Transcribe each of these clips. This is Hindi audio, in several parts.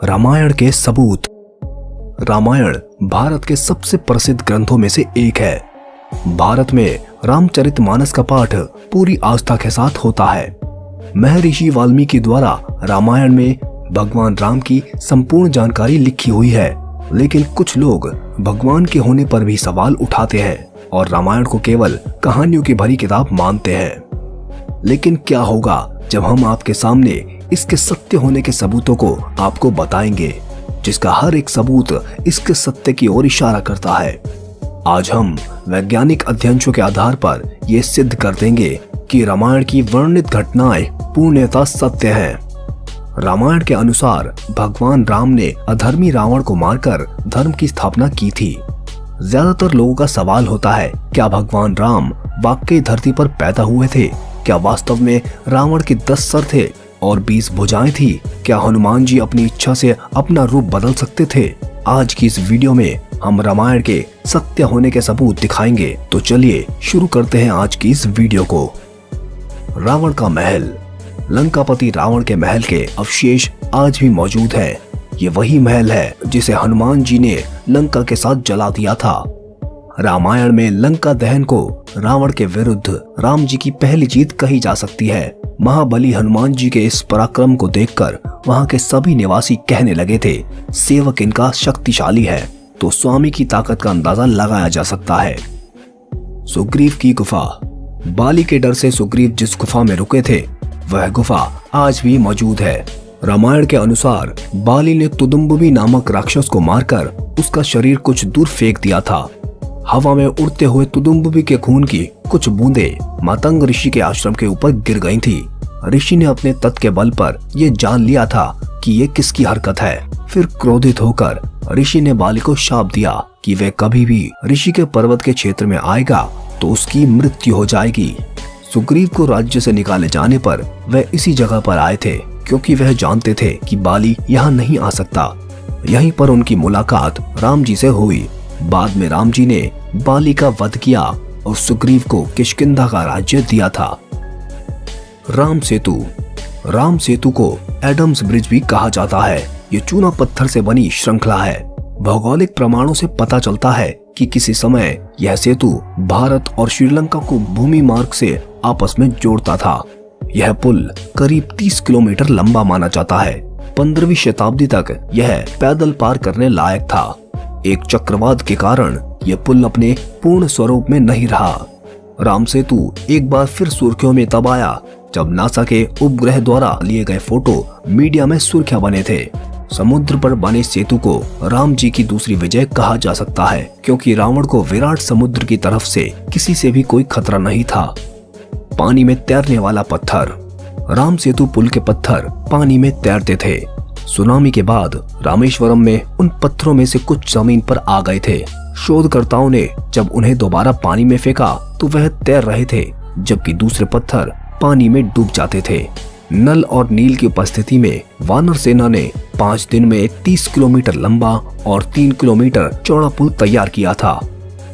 रामायण के सबूत। रामायण भारत के सबसे प्रसिद्ध ग्रंथों में से एक है। भारत में रामचरितमानस का पाठ पूरी आस्था के साथ होता है। महर्षि वाल्मीकि द्वारा रामायण में भगवान राम की संपूर्ण जानकारी लिखी हुई है, लेकिन कुछ लोग भगवान के होने पर भी सवाल उठाते हैं और रामायण को केवल कहानियों की भरी किताब मानते हैं। लेकिन क्या होगा जब हम आपके सामने इसके सत्य होने के सबूतों को आपको बताएंगे, जिसका हर एक सबूत इसके सत्य की ओर इशारा करता है। आज हम वैज्ञानिक अध्ययनों के आधार पर यह सिद्ध कर देंगे कि रामायण की वर्णित घटनाएं पूर्णतः सत्य हैं। रामायण के अनुसार भगवान राम ने अधर्मी रावण को मारकर धर्म की स्थापना की थी। ज्यादातर लोगों का सवाल होता है, क्या भगवान राम वाकई धरती पर पैदा हुए थे? क्या वास्तव में रावण के 10 सर थे और 20 भुजाएं थी? क्या हनुमान जी अपनी इच्छा से अपना रूप बदल सकते थे? आज की इस वीडियो में हम रामायण के सत्य होने के सबूत दिखाएंगे। तो चलिए शुरू करते हैं आज की इस वीडियो को। रावण का महल। लंकापति रावण के महल के अवशेष आज भी मौजूद है। ये वही महल है जिसे हनुमान जी ने लंका के साथ जला दिया था। रामायण में लंका दहन को रावण के विरुद्ध राम जी की पहली जीत कही जा सकती है। महाबली हनुमान जी के इस पराक्रम को देखकर वहां के सभी निवासी कहने लगे थे, सेवक इनका शक्तिशाली है, तो स्वामी की ताकत का अंदाजा लगाया जा सकता है। सुग्रीव की गुफा। बाली के डर से सुग्रीव जिस गुफा में रुके थे, वह गुफा आज भी मौजूद है। रामायण के अनुसार बाली ने तुदुम्बुबी नामक राक्षस को मारकर उसका शरीर कुछ दूर फेंक दिया था। हवा में उड़ते हुए तुदुम्बुबी के खून की कुछ बूंदें मातंग ऋषि के आश्रम के ऊपर गिर गई थी। ऋषि ने अपने तत्व के बल पर यह जान लिया था कि ये किसकी हरकत है। फिर क्रोधित होकर ऋषि ने बाली को शाप दिया कि वह कभी भी ऋषि के पर्वत के क्षेत्र में आएगा तो उसकी मृत्यु हो जाएगी। सुग्रीव को राज्य से निकाले जाने पर वह इसी जगह पर आए थे, क्योंकि वह जानते थे कि बाली यहाँ नहीं आ सकता। यहीं पर उनकी मुलाकात राम जी से हुई। बाद में राम जी ने बाली का वध किया और सुग्रीव को किष्किंधा का राज्य दिया था। राम सेतु। राम सेतु को एडम्स ब्रिज भी कहा जाता है। ये चूना पत्थर से बनी श्रृंखला है। भौगोलिक प्रमाणों से पता चलता है कि किसी समय यह सेतु भारत और श्रीलंका को भूमि मार्ग से आपस में जोड़ता था। यह पुल करीब 30 किलोमीटर लंबा माना जाता है। 15वीं शताब्दी तक यह पैदल पार करने लायक था। एक चक्रवात के कारण यह पुल अपने पूर्ण स्वरूप में नहीं रहा। राम सेतु एक बार फिर सुर्खियों में तब आया जब नासा के उपग्रह द्वारा लिए गए फोटो मीडिया में सुर्खियां बने थे। समुद्र पर बने सेतु को राम जी की दूसरी विजय कहा जा सकता है, क्योंकि रावण को विराट समुद्र की तरफ से किसी से भी कोई खतरा नहीं था। पानी में तैरने वाला पत्थर। राम सेतु पुल के पत्थर पानी में तैरते थे। सुनामी के बाद रामेश्वरम में उन पत्थरों में से कुछ जमीन पर आ गए थे। शोधकर्ताओं ने जब उन्हें दोबारा पानी में फेंका तो वह तैर रहे थे, जबकि दूसरे पत्थर पानी में डूब जाते थे। नल और नील की उपस्थिति में वानर सेना ने 5 दिन में 30 किलोमीटर लंबा और 3 किलोमीटर चौड़ा पुल तैयार किया था।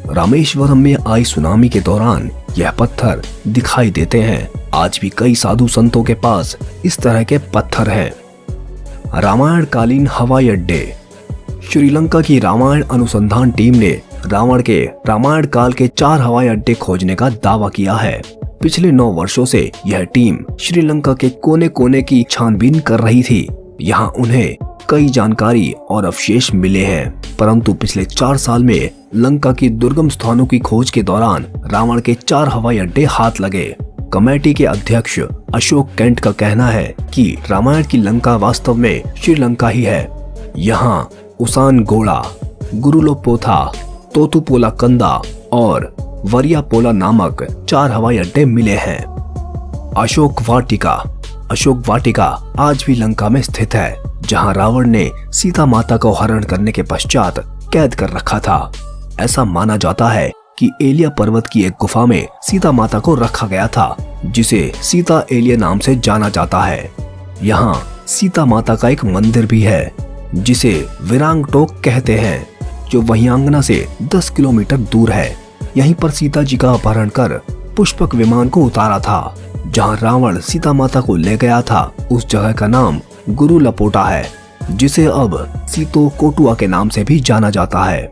रामेश्वरम में आई सुनामी के दौरान यह पत्थर दिखाई देते हैं। आज भी कई साधु संतों के पास इस तरह के पत्थर हैं। रामायण कालीन हवाई अड्डे। श्रीलंका की रामायण अनुसंधान टीम ने रावण के रामायण काल के 4 हवाई अड्डे खोजने का दावा किया है। पिछले 9 वर्षों से यह टीम श्रीलंका के कोने कोने की छानबीन कर रही थी। यहाँ उन्हें कई जानकारी और अवशेष मिले हैं, परंतु पिछले 4 साल में लंका की दुर्गम स्थानों की खोज के दौरान रावण के 4 हवाई अड्डे हाथ लगे। कमेटी के अध्यक्ष अशोक कैंट का कहना है कि रामायण की लंका वास्तव में श्रीलंका ही है। यहाँ उसान गोड़ा, गुरुलोपोथा, तोतुपोला कंदा और वरियापोला नामक 4 हवाई अड्डे मिले हैं। अशोक वाटिका। अशोक वाटिका आज भी लंका में स्थित है, जहां रावण ने सीता माता को हरण करने के पश्चात कैद कर रखा था। ऐसा माना जाता है कि एलिया पर्वत की एक गुफा में सीता माता को रखा गया था, जिसे सीता एलिया नाम से जाना जाता है। यहाँ सीता माता का एक मंदिर भी है, जिसे विरांगटोक कहते हैं, जो वहियांगना से 10 किलोमीटर दूर है। यहीं पर सीता जी का अपहरण कर पुष्पक विमान को उतारा था। जहां रावण सीता माता को ले गया था, उस जगह का नाम गुरु लपोटा है। जिसे अब सीतो कोटुआ के नाम से भी जाना जाता है।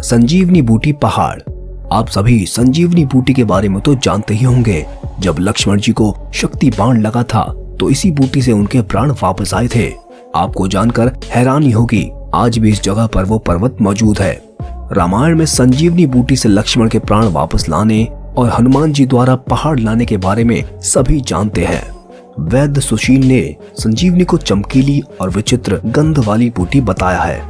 संजीवनी बूटी पहाड़। आप सभी संजीवनी बूटी के बारे में तो जानते ही होंगे। जब लक्ष्मण जी को शक्ति बाण लगा था तो इसी बूटी से उनके प्राण वापस आए थे। आपको जानकर हैरानी होगी, आज भी इस जगह पर वो पर्वत मौजूद है। रामायण में संजीवनी बूटी से लक्ष्मण के प्राण वापस लाने और हनुमान जी द्वारा पहाड़ लाने के बारे में सभी जानते हैं। वैद्य सुशील ने संजीवनी को चमकीली और विचित्र गंध वाली बूटी बताया है।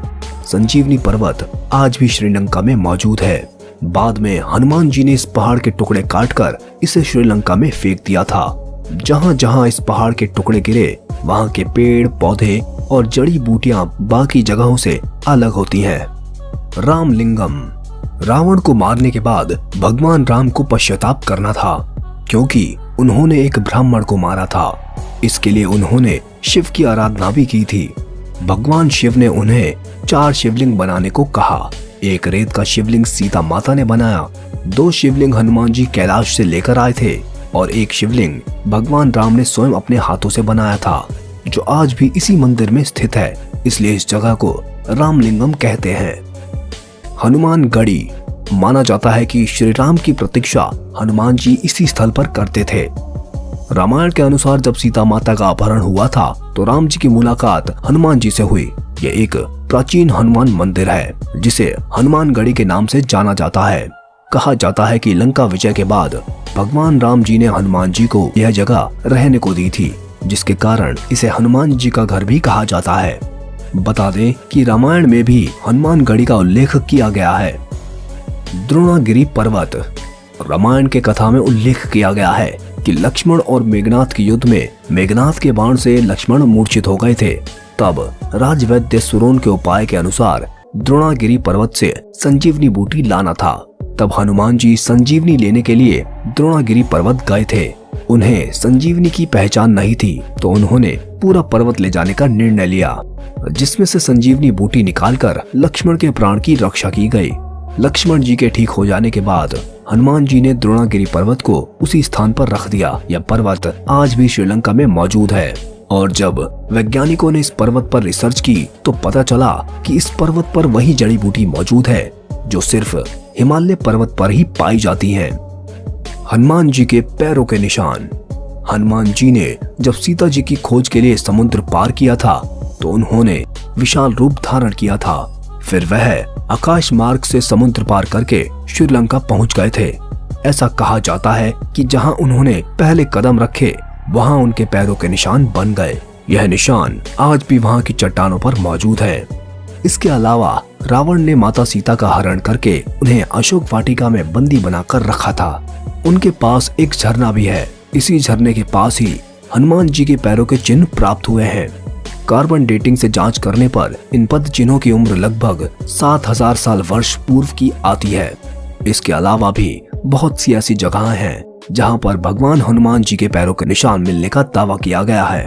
संजीवनी पर्वत आज भी श्रीलंका में मौजूद है। बाद में हनुमान जी ने इस पहाड़ के टुकड़े काटकर इसे श्रीलंका में फेंक दिया था। जहां जहां इस पहाड़ के टुकड़े गिरे वहां के पेड़ पौधे और जड़ी बूटियां बाकी जगहों से अलग होती हैं। रामलिंगम। रावण को मारने के बाद भगवान राम को पश्चाताप करना था, क्योंकि उन्होंने एक ब्राह्मण को मारा था। इसके लिए उन्होंने शिव की आराधना भी की थी। भगवान शिव ने उन्हें 4 शिवलिंग बनाने को कहा। एक रेत का शिवलिंग सीता माता ने बनाया, 2 शिवलिंग हनुमान जी कैलाश से लेकर आए थे और एक शिवलिंग भगवान राम ने स्वयं अपने हाथों से बनाया था, जो आज भी इसी मंदिर में स्थित है। इसलिए इस जगह को रामलिंगम कहते हैं। हनुमान गढ़ी। माना जाता है कि श्री राम की प्रतीक्षा हनुमान जी इसी स्थल पर करते थे। रामायण के अनुसार जब सीता माता का अपहरण हुआ था तो राम जी की मुलाकात हनुमान जी से हुई। यह एक प्राचीन हनुमान मंदिर है जिसे हनुमान गढ़ी के नाम से जाना जाता है। कहा जाता है कि लंका विजय के बाद भगवान राम जी ने हनुमान जी को यह जगह रहने को दी थी, जिसके कारण इसे हनुमान जी का घर भी कहा जाता है। बता दें कि रामायण में भी हनुमान गढ़ी का उल्लेख किया गया है। द्रोणागिरी पर्वत। रामायण के कथा में उल्लेख किया गया है कि लक्ष्मण और मेघनाथ के युद्ध में मेघनाथ के बाण से लक्ष्मण मूर्छित हो गए थे। तब राजवैद्य सुरोन के उपाय के अनुसार द्रोणागिरी पर्वत से संजीवनी बूटी लाना था। तब हनुमान जी संजीवनी लेने के लिए द्रोणागिरी पर्वत गए थे। उन्हें संजीवनी की पहचान नहीं थी तो उन्होंने पूरा पर्वत ले जाने का निर्णय लिया, जिसमें से संजीवनी बूटी निकालकर लक्ष्मण के प्राण की रक्षा की गई। लक्ष्मण जी के ठीक हो जाने के बाद हनुमान जी ने द्रोणागिरी पर्वत को उसी स्थान पर रख दिया। यह पर्वत आज भी श्रीलंका में मौजूद है। और जब वैज्ञानिकों ने इस पर्वत पर रिसर्च की तो पता चला कि इस पर्वत पर वही जड़ी बूटी मौजूद है जो सिर्फ हिमालय पर्वत पर ही पाई जाती है। हनुमान जी के पैरों के निशान। हनुमान जी ने जब सीता जी की खोज के लिए समुद्र पार किया था तो उन्होंने विशाल रूप धारण किया था। फिर वह आकाश मार्ग से समुद्र पार करके श्रीलंका पहुंच गए थे। ऐसा कहा जाता है कि जहां उन्होंने पहले कदम रखे वहां उनके पैरों के निशान बन गए। यह निशान आज भी वहां की चट्टानों पर मौजूद है। इसके अलावा रावण ने माता सीता का हरण करके उन्हें अशोक वाटिका में बंदी बनाकर रखा था। उनके पास एक झरना भी है। इसी झरने के पास ही हनुमान जी के पैरों के चिन्ह प्राप्त हुए हैं। कार्बन डेटिंग से जांच करने पर इन पद चिन्हों की उम्र लगभग 7000 साल वर्ष पूर्व की आती है। इसके अलावा भी बहुत सी ऐसी जगह हैं जहां पर भगवान हनुमान जी के पैरों के निशान मिलने का दावा किया गया है।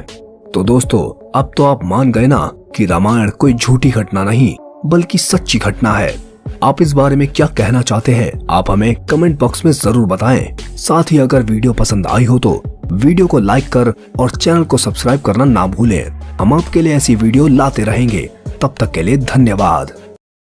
तो दोस्तों, अब तो आप मान गए ना कि रामायण कोई झूठी घटना नहीं बल्कि सच्ची घटना है। आप इस बारे में क्या कहना चाहते हैं, आप हमें कमेंट बॉक्स में जरूर बताएं। साथ ही अगर वीडियो पसंद आई हो तो वीडियो को लाइक कर और चैनल को सब्सक्राइब करना ना भूलें। हम आपके लिए ऐसी वीडियो लाते रहेंगे। तब तक के लिए धन्यवाद।